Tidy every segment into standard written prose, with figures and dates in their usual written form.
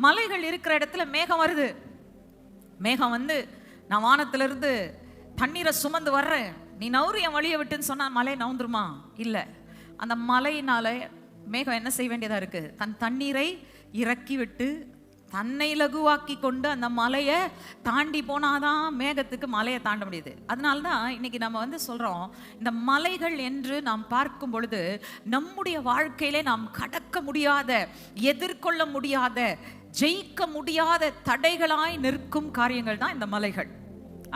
மலைகள் இருக்கிற இடத்துல மேகம் வருது. மேகம் வந்து நான் வானத்திலிருந்து தண்ணீரை சுமந்து வர்றேன், நீ நவுறு என் வழியை விட்டுன்னு சொன்னா மலை நவுந்துருமா? இல்லை. அந்த மலையினால மேகம் என்ன செய்ய வேண்டியதா இருக்கு? தன் தண்ணீரை இறக்கி விட்டு தன்னை லகுவாக்கி கொண்டு அந்த மலையை தாண்டி போனாதான் மேகத்துக்கு மலையை தாண்ட முடியுது. அதனால்தான் இன்னைக்கு நம்ம வந்து சொல்றோம், இந்த மலைகள் என்று நாம் பார்க்கும் பொழுது நம்முடைய வாழ்க்கையிலே நாம் கடக்க முடியாத, எதிர்கொள்ள முடியாத, ஜெயிக்க முடியாத தடைகளாய் நிற்கும் காரியங்கள் தான் இந்த மலைகள்.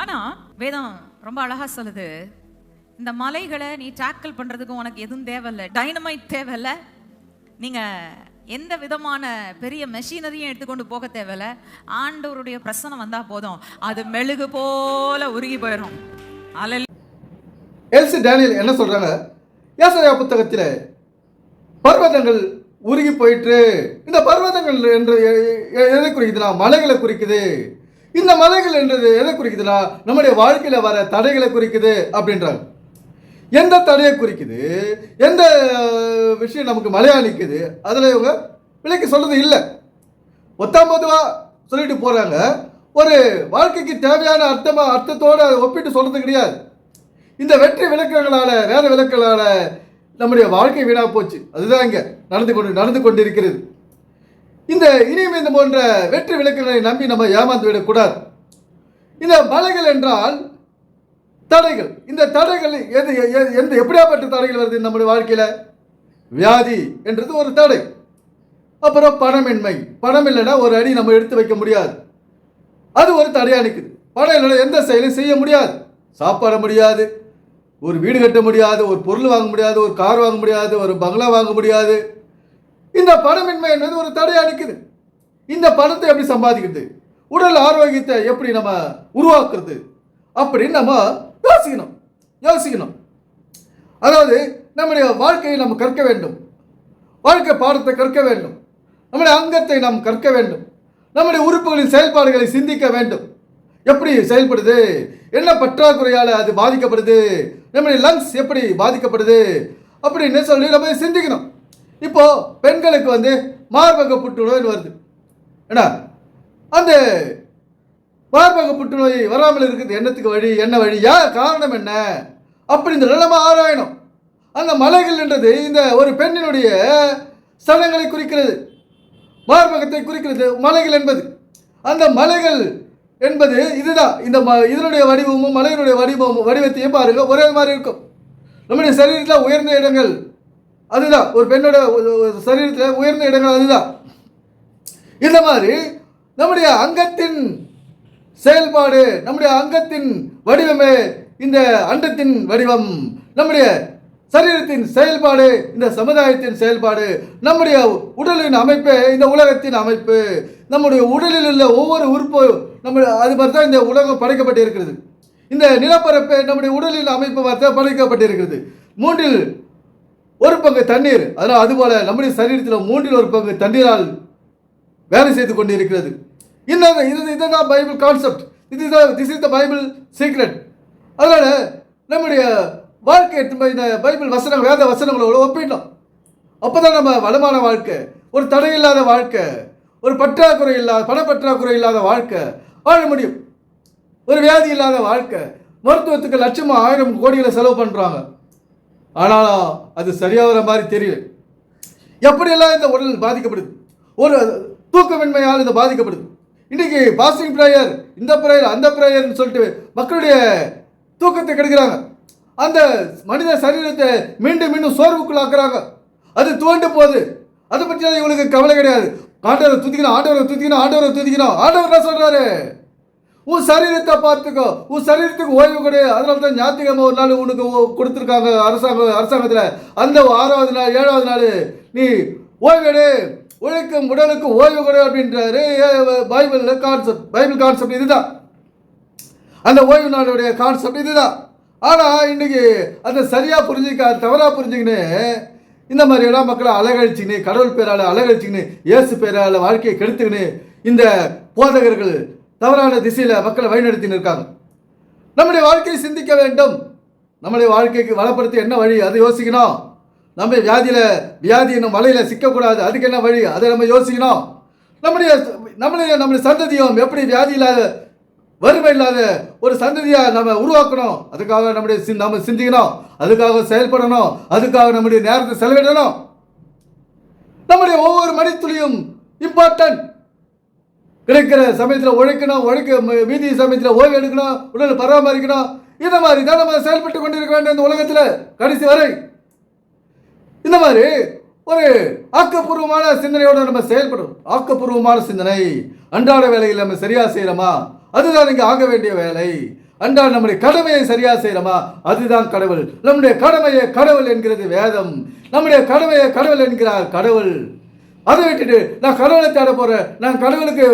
ஆனா வேதம் ரொம்ப அழகா சொல்லுது, இந்த மலைகளை நீ டேக்கிள் பண்றதுக்கு உனக்கு எதுவும் தேவையில்லை, டைனமைட் தேவையில்லை, நீங்க எந்த விதமான பெரிய மெஷினரியும் எடுத்துக்கொண்டு போக தேவையில்லை. ஆண்டவருடைய பிரசனம் வந்தா போதும், அது மெழுகு போல உருகி போயிடும். எல்சி டேனியல் என்ன சொல்றாங்க? ஏசாயா புத்தகத்தில் பர்வதங்கள் உருகி போயிட்டு, இந்த பர்வதங்கள் என்று எதை குறிக்குதுன்னா மலைகளை குறிக்குது. இந்த மலைகள் என்றது எதை குறிக்குதுன்னா நம்முடைய வாழ்க்கையில வர தடைகளை குறிக்குது அப்படின்றாங்க. எந்த தடையை குறிக்குது, எந்த விஷயம் நமக்கு மலையா நிற்குது, அதில் இவங்க விலைக்கு சொல்றது இல்லை. பொதுவா சொல்லிட்டு போறாங்க. ஒரு வாழ்க்கைக்கு தேவையான அர்த்தத்தோட ஒப்பிட்டு சொல்றது கிடையாது. இந்த வெற்றி விளக்குகளால, வேத விளக்குகளால நம்முடைய வாழ்க்கை வீணாக போச்சு. அதுதான் இங்க நடந்து கொண்டிருக்கிறது. இந்த இனிமே இந்த போன்ற வெற்றி விளக்குகளை நம்பி நம்ம ஏமாந்து விடக்கூடாது. இந்த மலைகள் என்றால் தடைகள். இந்த தடைகள் எப்படியாப்பட்ட தடைகள் வருது நம்முடைய வாழ்க்கையில? வியாதி என்றது ஒரு தடை. அப்புறம் பணமின்மை. பணம் இல்லைன்னா ஒரு அடி நம்ம எடுத்து வைக்க முடியாது, அது ஒரு தடையா நிற்குது. பணம் இல்லைன்னா எந்த செயலும் செய்ய முடியாது, சாப்பாட முடியாது, ஒரு வீடு கட்ட முடியாது, ஒரு பொருள் வாங்க முடியாது, ஒரு கார் வாங்க முடியாது, ஒரு பங்களா வாங்க முடியாது. இந்த பணமின்மை என்பது ஒரு தடையா நிற்குது. இந்த பணத்தை எப்படி சம்பாதிக்கிறது, உடல் ஆரோக்கியத்தை எப்படி நம்ம உருவாக்குறது அப்படின்னு நம்ம யோசிக்கணும். அதாவது நம்முடைய வாழ்க்கையை நம்ம கற்க வேண்டும், வாழ்க்கை பாடத்தை கற்க வேண்டும், நம்முடைய அங்கத்தை நாம் கற்க வேண்டும், நம்முடைய உறுப்புகளின் செயல்பாடுகளை சிந்திக்க வேண்டும். எப்படி செயல்படுது, என்ன பற்றாக்குறையால் அது பாதிக்கப்படுது, நம்முடைய லங்ஸ் எப்படி பாதிக்கப்படுது அப்படின்னு சொல்லி நம்ம சிந்திக்கணும். இப்போ பெண்களுக்கு வந்து மார்பக புற்றுநோய் வருது. ஏன்னா அந்த மார்பக புற்றுநோய் வராமல் இருக்குது என்னத்துக்கு என்ன வழி, காரணம் என்ன அப்படின்றத நம்ம ஆராயணும். அந்த மலைகள் என்றது இந்த ஒரு பெண்ணினுடைய ஸ்தலங்களை குறிக்கிறது, மார்பகத்தை குறிக்கிறது மலைகள் என்பது. அந்த மலைகள் என்பது இதுதான். இதனுடைய வடிவமும் மலையினுடைய வடிவத்தையும் பாருங்க, ஒரே மாதிரி இருக்கும். நம்முடைய சரீரத்தில் உயர்ந்த இடங்கள் அதுதான், ஒரு பெண்ணோட சரீரத்தில் உயர்ந்த இடங்கள் அதுதான். இந்த மாதிரி நம்முடைய அங்கத்தின் செயல்பாடு, நம்முடைய அங்கத்தின் வடிவமே இந்த அண்டத்தின் வடிவம், நம்முடைய சரீரத்தின் செயல்பாடு இந்த சமுதாயத்தின் செயல்பாடு, நம்முடைய உடலின் அமைப்பு இந்த உலகத்தின் அமைப்பு, நம்முடைய உடலில் உள்ள ஒவ்வொரு உறுப்பு அது மாதிரி தான் இந்த உலகம் படைக்கப்பட்டிருக்கிறது. இந்த நிலப்பரப்பு நம்முடைய உடலின் அமைப்பு மாதிரி படைக்கப்பட்டிருக்கிறது. 1/3 தண்ணீர், அதனால் அதுபோல நம்முடைய சரீரத்தில் 1/3 தண்ணீரால் வேலை செய்து கொண்டிருக்கிறது. இதுதான் Bible concept. This is the Bible secret. அதனால நம்முடைய வாழ்க்கை இந்த பைபிள் வசனங்கள், வேத வசனங்களோட ஒப்பிடணும். அப்போதான் நம்ம வளமான வாழ்க்கை, ஒரு தடையில்லாத வாழ்க்கை, ஒரு பணப்பற்றாக்குறை இல்லாத வாழ்க்கை வாழ முடியும். ஒரு வியாதி இல்லாத வாழ்க்கை. மருத்துவத்துக்கு லட்சம் 1000 கோடிகளை செலவு பண்றாங்க, ஆனாலும் அது சரியாகிற மாதிரி தெரியல. எப்படியெல்லாம் இந்த உடல் பாதிக்கப்படுது, ஒரு தூக்கமின்மையால் இது பாதிக்கப்படுது. இன்னைக்கு பாஸ்டிங் பிரேயர், இந்த பிரேயர் அந்த பிரேயர்னு சொல்லிட்டு மக்களுடைய தூக்கத்தை கெடுக்கிறாங்க. அந்த மனித சரீரத்தை மீண்டும் சோர்வுக்குள்ளாக்குறாங்க. அது துவண்டு போகுது. அதை பற்றி இவங்களுக்கு கவலை கிடையாது. ஆண்டவரை துதிக்கணும். ஆண்டவர் என்ன சொல்றாரு? உன் சரீரத்தை பார்த்துக்கோ, உன் சரீரத்துக்கு ஓய்வு கொடு. அதனால தான் ஞாயிற்றுக்கிழமை ஒரு நாள் உனக்கு கொடுத்துருக்காங்க அரசாங்கத்தில். அந்த 6வது நாள் 7வது நாள் நீ ஓய்வெடு, உழைக்கும் உடலுக்கு ஓய்வு கொடு அப்படின்றாரு. பைபிள் கான்செப்ட் இதுதான். அந்த ஓய்வு நாளுடைய கான்செப்ட் இதுதான். ஆனால் இன்னைக்கு அதை சரியாக தவறாக புரிஞ்சுக்கின்னு இந்த மாதிரியெல்லாம் மக்களை அலகழிச்சிக்கின்னு, கடவுள் பேரால் அலகழிச்சிக்கின்னு, இயேசு பேரால் வாழ்க்கையை கெடுத்துக்கின்னு இந்த போதகர்கள் தவறான திசையில் மக்களை வழிநடத்தின்னு இருக்காங்க. நம்முடைய வாழ்க்கையை சிந்திக்க வேண்டும். நம்முடைய வாழ்க்கைக்கு வளப்படுத்த என்ன வழி அதை யோசிக்கணும். நம்ம வியாதி என்னும் மலையில் சிக்கக்கூடாது, அதுக்கு என்ன வழி அதை நம்ம யோசிக்கணும். நம்முடைய நம்முடைய சந்ததியும் எப்படி வியாதி இல்லாத வறுமை இல்லாத ஒரு சந்ததியா நம்ம உருவாக்கணும். அதுக்காக நம்ம சிந்திக்கணும், அதுக்காக செயல்படணும், அதுக்காக நம்முடைய நேரத்தை செலவிடணும். நம்முடைய ஒவ்வொரு மணித்துளியும் இம்பார்ட்டன்ட். கிடைக்கிற சமயத்தில் உழைக்க மீதி சமயத்தில் ஓய்வு எடுக்கணும், உடலை பராமரிக்கணும். இந்த மாதிரி தான் நம்ம செயல்பட்டு கொண்டிருக்க வேண்டும் இந்த உலகத்தில் கடைசி வரை. இந்த மாதிரி ஒரு ஆக்கப்பூர்வமான சிந்தனையோடு நம்ம செயல்படும். ஆக்கப்பூர்வமான சிந்தனை அன்றாட வேலையில் நம்ம சரியா செய்யறோமா, அதுதான் இங்கே ஆக வேண்டிய வேலை. அன்றாட நம்முடைய கடமையை சரியா செய்யறோமா, அதுதான் கடவுள். நம்முடைய கடமையை கடவுள் என்கிறது வேதம். நம்முடைய கடமையை கடவுள் என்கிறார் கடவுள். அதை விட்டுட்டு நான் கடவுளை தேட போறேன், நான் கடவுளுக்கு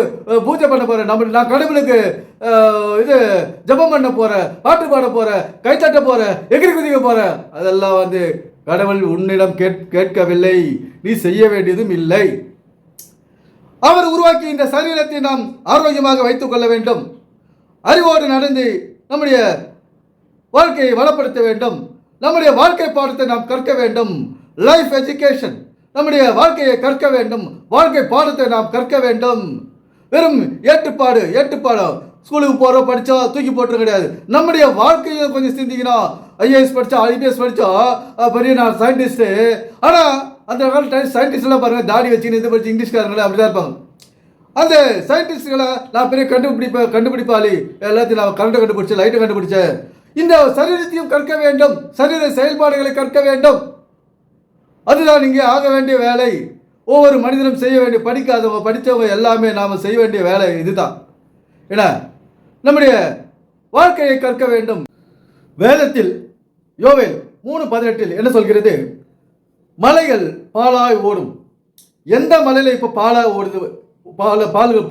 பூஜை பண்ண போறேன், நான் கடவுளுக்கு இது ஜபம் பண்ண போறேன், பாட்டு பாட போறேன், கைத்தட்ட போறேன், எகிரி குதிக்க போறேன், அதெல்லாம் கடவுள் உன்னிடம் கேட்கவில்லை, நீ செய்ய வேண்டியதும் இல்லை. அவர் உருவாக்கி இந்த சரீரத்தை நாம் ஆரோக்கியமாக வைத்துக் கொள்ள வேண்டும். அறிவோடு நடந்து நம்முடைய வாழ்க்கையை வளப்படுத்த வேண்டும். நம்முடைய வாழ்க்கை பாடத்தை நாம் கற்க வேண்டும். லைஃப் எஜுகேஷன், நம்முடைய வாழ்க்கையை கற்க வேண்டும். வாழ்க்கை பாடத்தை நாம் கற்க வேண்டும். வெறும் ஏட்டுப்பாடம் ஸ்கூலுக்கு போகிறோம், படித்தோம், தூக்கி போட்டு கிடையாது. நம்முடைய வாழ்க்கையை கொஞ்சம் சிந்திக்கணும். ஐஏஎஸ் படித்தா, ஐபிஎஸ் படித்தோம், பெரிய நான் சயின்டிஸ்ட்டு. ஆனால் அந்த காலத்தில் சயின்டிஸ்ட்லாம் பாருங்கள், தாடி வச்சுன்னு இது படிச்சு இங்கிலீஷ்காரங்களே அப்படி தான் இருப்பாங்க. அந்த சயின்டிஸ்ட்களை நான் பெரிய கண்டுபிடிப்பாளி, எல்லாத்தையும் நான் கரண்ட்டை கண்டுபிடிச்சேன், லைட்டை கண்டுபிடிச்சேன். இந்த சரீரத்தையும் கற்க வேண்டும், சரீர செயல்பாடுகளை கற்க வேண்டும். அதுதான் இங்கே ஆக வேண்டிய வேலை. ஒவ்வொரு மனிதனும் செய்ய வேண்டிய, படிக்காதவங்க படித்தவங்க எல்லாமே நாம் செய்ய வேண்டிய வேலை இதுதான். ஏன்னா நம்முடைய வாழ்க்கையை கற்க வேண்டும். வேதத்தில் யோவேல் 3:18 என்ன சொல்கிறது? மலைகள் பாலாய் ஓடும். எந்த மலையில் இப்போ பாலாய் ஓடுது?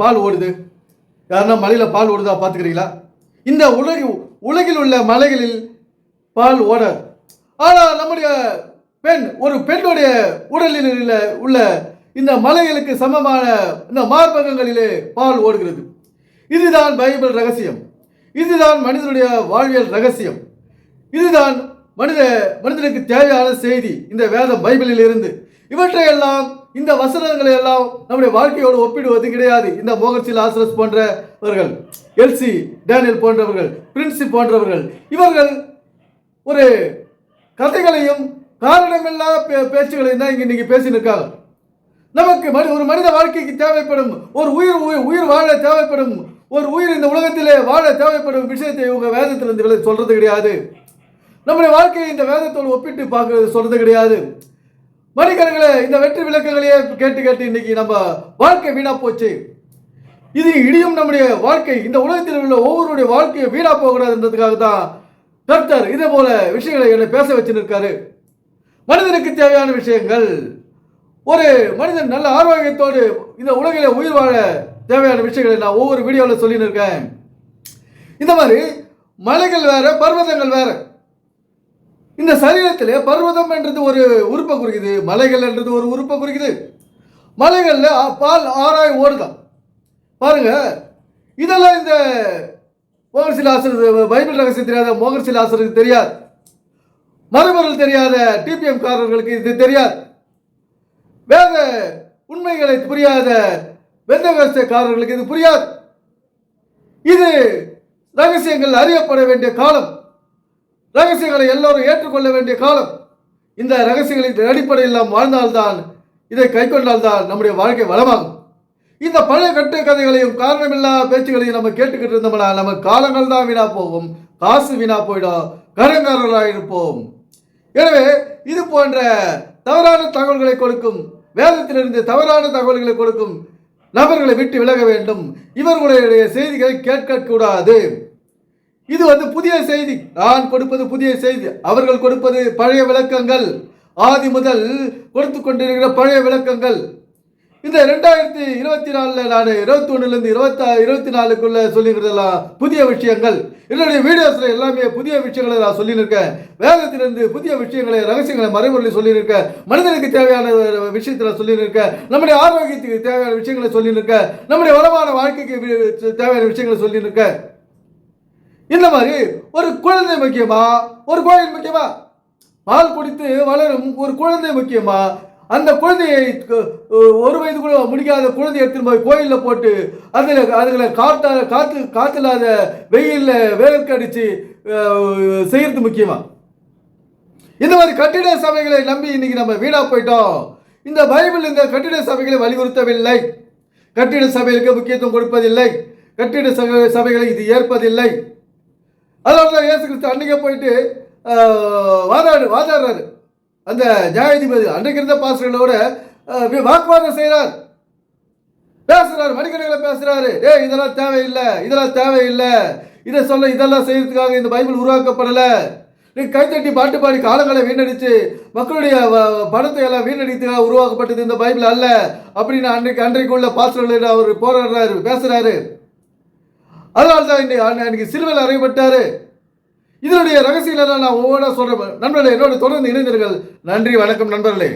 பால் ஓடுது. யாருன்னா மலையில் பால் ஓடுதா பார்த்துக்கிறீங்களா? இந்த உலகில் உள்ள மலைகளில் பால் ஓடாது. ஆனால் நம்முடைய ஒரு பெண்ணுடைய உடலில் உள்ள இந்த மலைகளுக்கு சமமான இந்த மார்பகங்களிலே பால் ஓடுகிறது. இதுதான் பைபிள் ரகசியம். இதுதான் மனிதனுடைய வாழ்வியல் ரகசியம். இதுதான் மனிதனுக்கு தேவையான செய்தி இந்த வேதம் பைபிளில் இருந்து. இவற்றையெல்லாம், இந்த வசனங்களை எல்லாம் நம்முடைய வாழ்க்கையோடு ஒப்பிடுவது கிடையாது. இந்த மோகன்சி லாசரஸ் போன்றவர்கள், எல்சி டேனியல் போன்றவர்கள், பிரின்சி போன்றவர்கள், இவர்கள் ஒரு கதைகளையும் காரணமில்லா பேச்சுகளையும் தான் இன்னைக்கு பேசின்னு இருக்காங்க. நமக்கு ஒரு மனித வாழ்க்கைக்கு தேவைப்படும், ஒரு உயிர் வாழ தேவைப்படும், ஒரு உயிர் இந்த உலகத்திலே வாழ தேவைப்படும் விஷயத்தை இவங்க வேதத்திலிருந்து சொல்றது கிடையாது. நம்முடைய வாழ்க்கையை இந்த வேதத்தோடு ஒப்பிட்டு பார்க்கறது சொல்றது கிடையாது. மணிக்கணக்கில் இந்த வெற்றி விளக்கங்களையே கேட்டு இன்னைக்கு நம்ம வாழ்க்கை வீணா போச்சு. இது இடியும் நம்முடைய வாழ்க்கை, இந்த உலகத்தில் உள்ள ஒவ்வொருடைய வாழ்க்கையை வீணா போகக்கூடாதுன்றதுக்காக தான் கர்த்தர் இதே போல விஷயங்களை என்னை பேச வச்சுருக்காரு. மனிதனுக்கு தேவையான விஷயங்கள், ஒரு மனிதன் நல்ல ஆரோக்கியத்தோடு இந்த உலகில உயிர் வாழ தேவையான விஷயங்களை நான் ஒவ்வொரு வீடியோவில் சொல்லின்னு இருக்கேன். இந்த மாதிரி மலைகள் வேற, பர்வதங்கள் வேற. இந்த சரீரத்தில் பர்வதம் என்றது ஒரு உறுப்பை குறிக்குது, மலைகள் என்றது ஒரு உறுப்பை குறிக்குது. மலைகள்ல பால் ஆராய் ஓடுதான் பாருங்க. இதெல்லாம் இந்த மோகன்சி லாசருக்கு, பைபிள் ரகசியம் தெரியாத மோகன்சி லாசருக்கு தெரியாது. மறுபொருள் தெரியாத டிபிஎம் காரர்களுக்கு இது தெரியாது. வேத உண்மைகளை புரியாத வெந்தகாரர்களுக்கு இது புரியாது. இது ரகசியங்கள் அறியப்பட வேண்டிய காலம், ரகசியங்களை எல்லோரும் ஏற்றுக்கொள்ள வேண்டிய காலம். இந்த ரகசியங்களின் அடிப்படையில் நாம் வாழ்ந்தால்தான், இதை கை கொண்டால்தான் நம்முடைய வாழ்க்கை வளமாகும். இந்த பழைய கட்டு கதைகளையும் காரணமில்லா பேச்சுகளையும் நம்ம கேட்டுக்கிட்டு இருந்தோம்னா நம்ம காலங்கள் தான் வீணா போகும், காசு வீணா போயிடும், கடன்காரர்களாக இருப்போம். எனவே இது போன்ற தவறான தகவல்களை கொடுக்கும், வேதத்திலிருந்து தவறான தகவல்களை கொடுக்கும் நபர்களை விட்டு விலக வேண்டும். இவர்களுடைய செய்திகளை கேட்கக்கூடாது. இது புதிய செய்தி, நான் கொடுப்பது புதிய செய்தி, அவர்கள் கொடுப்பது பழைய விளக்கங்கள், ஆதி முதல் கொடுத்து கொண்டிருக்கிற பழைய விளக்கங்கள். இந்த 2024 நான் 21லேருந்து 24க்குள்ள சொல்லிக்கிறதெல்லாம் புதிய விஷயங்கள். என்னுடைய வீடியோஸ்ல எல்லாமே புதிய விஷயங்களை நான் சொல்லியிருக்கேன். வேதத்திலிருந்து புதிய விஷயங்களை, ரகசியங்களை, மறைமுறையில் சொல்லியிருக்கேன். மனிதனுக்கு தேவையான விஷயத்தில் சொல்லியிருக்கேன். நம்முடைய ஆரோக்கியத்துக்கு தேவையான விஷயங்களை சொல்லியிருக்கேன். நம்முடைய வளமான வாழ்க்கைக்கு தேவையான விஷயங்களை சொல்லியிருக்கேன். இந்த மாதிரி ஒரு குழந்தை முக்கியமா, ஒரு கோயில் முக்கியமா? பால் குடித்து வளரும் ஒரு குழந்தை முக்கியமா, அந்த குழந்தையை ஒரு வயது கூட முடிக்காத குழந்தையை எடுத்துன்னு போய் கோயிலில் போட்டு அதுகளை காற்றில்லாத வெயிலில் வேலைக்கு அடித்து செய்யறது முக்கியமா? இந்த மாதிரி கட்டிட சபைகளை நம்பி இன்னைக்கு நம்ம வீணா போயிட்டோம். இந்த பைபிள் இந்த கட்டிட சபைகளை வலியுறுத்தவில்லை, கட்டிட சபைகளுக்கு முக்கியத்துவம் கொடுப்பதில்லை, கட்டிட சபைகளை இது ஏற்பதில்லை. அதனால தான் இயேசு கிறிஸ்து அன்னைக்கே போயிட்டு வாதாடுறாரு. அந்த நியாயாதிபதி அன்றைக்கு இருந்த பாஸ்டர்களோட வாக்குவாதம் செய்கிறார், பேசுறாரு, மணிக்கணக்கில் பேசுறாரு. இதெல்லாம் தேவையில்லை, இதெல்லாம் தேவையில்லை, இதெல்லாம் செய்யறதுக்காக இந்த பைபிள் உருவாக்கப்படலை. நீ கைத்தட்டி பாட்டு பாடி காலங்களை வீணடிச்சு மக்களுடைய பணத்தை எல்லாம் வீணடித்துக்காக உருவாக்கப்பட்டது இந்த பைபிள் அல்ல அப்படின்னு அன்றைக்கு உள்ள பாஸ்டர்கள் அவர் போராடுறாரு, பேசுறாரு. அதனால தான் இன்னைக்கு சிலுவையில் அறையப்பட்டாரு. இதனுடைய ரகசியம் நான் ஒவ்வொன்றா சொல்றேன். நண்பர்களே, என்னோட தொடர்ந்து இணைந்தீர்கள். நன்றி, வணக்கம் நண்பர்களே.